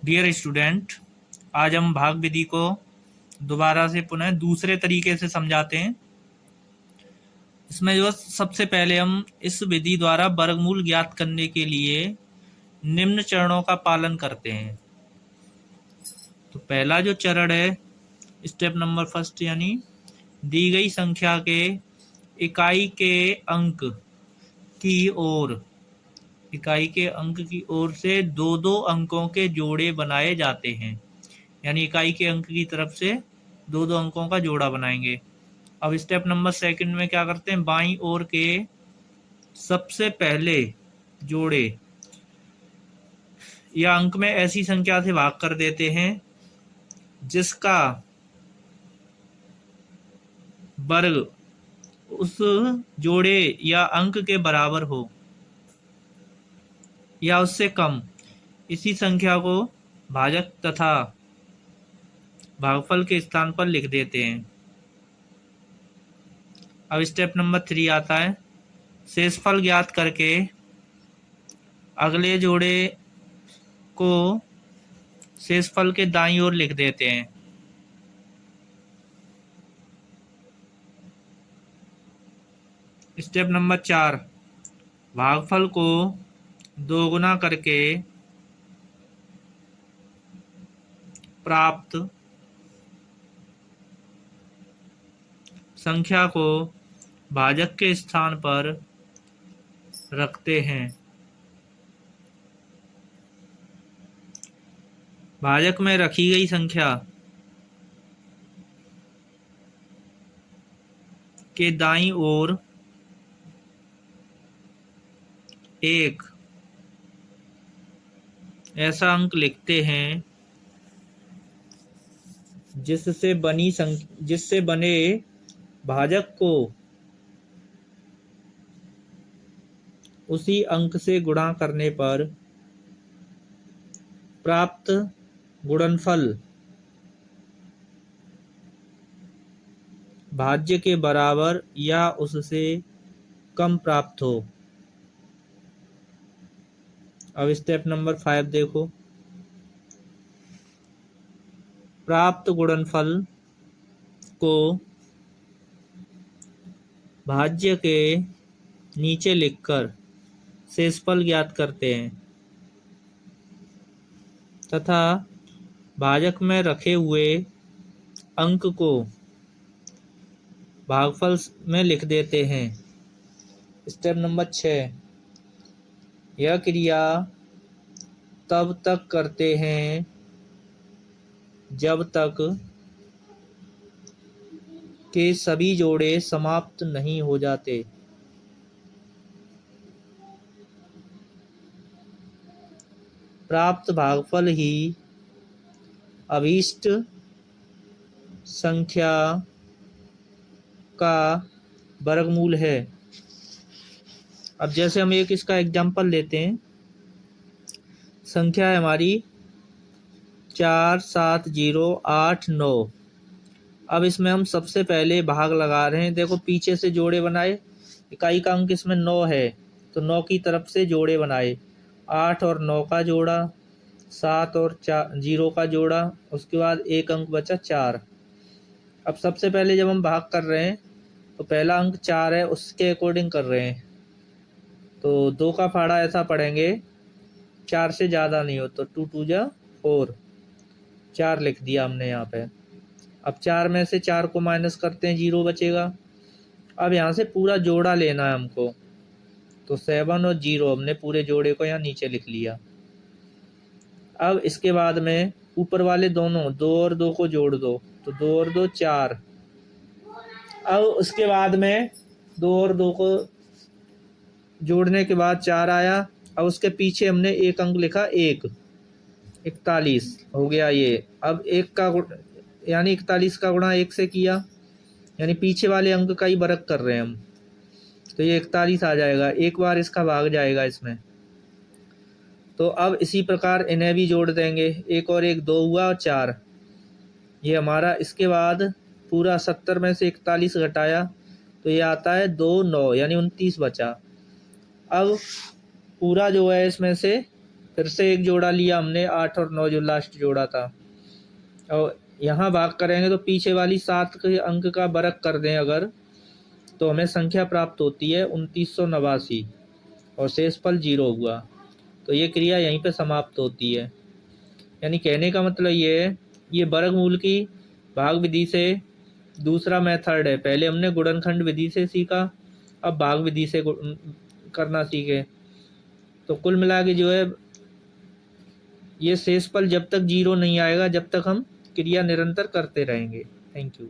Dear student, आज हम भाग विधि को दोबारा से पुनः दूसरे तरीके से समझाते हैं। इसमें जो सबसे पहले हम इस विधि द्वारा वर्गमूल ज्ञात करने के लिए निम्न चरणों का पालन करते हैं। तो पहला जो चरण है, स्टेप नंबर फर्स्ट, यानी दी गई संख्या के इकाई के अंक की ओर से दो दो अंकों के जोड़े बनाए जाते हैं। यानी इकाई के अंक की तरफ से दो दो अंकों का जोड़ा बनाएंगे। अब स्टेप नंबर सेकंड में क्या करते हैं, बाईं ओर के सबसे पहले जोड़े या अंक में ऐसी संख्या से भाग कर देते हैं जिसका वर्ग उस जोड़े या अंक के बराबर हो या उससे कम। इसी संख्या को भाजक तथा भागफल के स्थान पर लिख देते हैं। अब स्टेप नंबर 3 आता है, शेषफल ज्ञात करके अगले जोड़े को शेषफल के दाईं ओर लिख देते हैं। स्टेप नंबर 4, भागफल को दोगुना करके प्राप्त संख्या को भाजक के स्थान पर रखते हैं। भाजक में रखी गई संख्या के दाईं ओर एक ऐसा अंक लिखते हैं जिससे बने भाजक को उसी अंक से गुणा करने पर प्राप्त गुणनफल भाज्य के बराबर या उससे कम प्राप्त हो। अब स्टेप नंबर 5 देखो, प्राप्त गुणनफल को भाज्य के नीचे लिखकर शेषफल ज्ञात करते हैं तथा भाजक में रखे हुए अंक को भागफल में लिख देते हैं। स्टेप नंबर 6, यह क्रिया तब तक करते हैं जब तक के सभी जोड़े समाप्त नहीं हो जाते। प्राप्त भागफल ही अभीष्ट संख्या का वर्गमूल है। अब जैसे हम एक इसका एग्जाम्पल लेते हैं, संख्या है हमारी 4 7 0 8 9। अब इसमें हम सबसे पहले भाग लगा रहे हैं। देखो पीछे से जोड़े बनाए, इकाई का अंक इसमें 9 है तो 9 की तरफ से जोड़े बनाए, 8 और 9 का जोड़ा, 7 और 0 का जोड़ा, उसके बाद एक अंक बचा 4। अब सबसे पहले जब हम भाग कर रहे हैं तो पहला अंक 4 है, उसके अकॉर्डिंग कर रहे हैं। तो 2 का फाड़ा ऐसा पढ़ेंगे, 4 से ज़्यादा नहीं हो तो 2 2 जा 4, 4 लिख दिया हमने यहाँ पे। अब 4 में से 4 को माइनस करते हैं, 0 बचेगा। अब यहाँ से पूरा जोड़ा लेना है हमको, तो 7 और 0 हमने पूरे जोड़े को यहाँ नीचे लिख लिया। अब इसके बाद में ऊपर वाले दोनों 2 और 2 को जोड़ दो, तो 2 और 2 4। अब उसके बाद में 2 और 2 को जोड़ने के बाद 4 आया। अब उसके पीछे हमने एक अंक लिखा 1, 41 हो गया ये। अब एक का यानी 41 का गुणा 1 से किया, यानी पीछे वाले अंक का ही वर्ग कर रहे हैं हम, तो ये 41 आ जाएगा। एक बार इसका भाग जाएगा इसमें। तो अब इसी प्रकार इन्हें भी जोड़ देंगे, 1 और 1 2 हुआ और 4 ये हमारा। इसके बाद पूरा 70 में से 41 घटाया तो ये आता है 2 9, यानी 29 बचा। अब पूरा जो है इसमें से फिर से एक जोड़ा लिया हमने 8 और 9 जो लास्ट जोड़ा था, और यहाँ भाग करेंगे तो पीछे वाली 7 के अंक का बरक कर दें अगर, तो हमें संख्या प्राप्त होती है 2989 और शेषफल 0 हुआ। तो ये क्रिया यहीं पे समाप्त होती है। यानी कहने का मतलब ये है, ये वर्गमूल की भाग विधि से दूसरा मेथड है। पहले हमने गुणनखंड विधि से सीखा, अब भाग विधि से करना सीखे। तो कुल मिला के जो है, ये शेषफल जब तक 0 नहीं आएगा, जब तक हम क्रिया निरंतर करते रहेंगे। Thank you.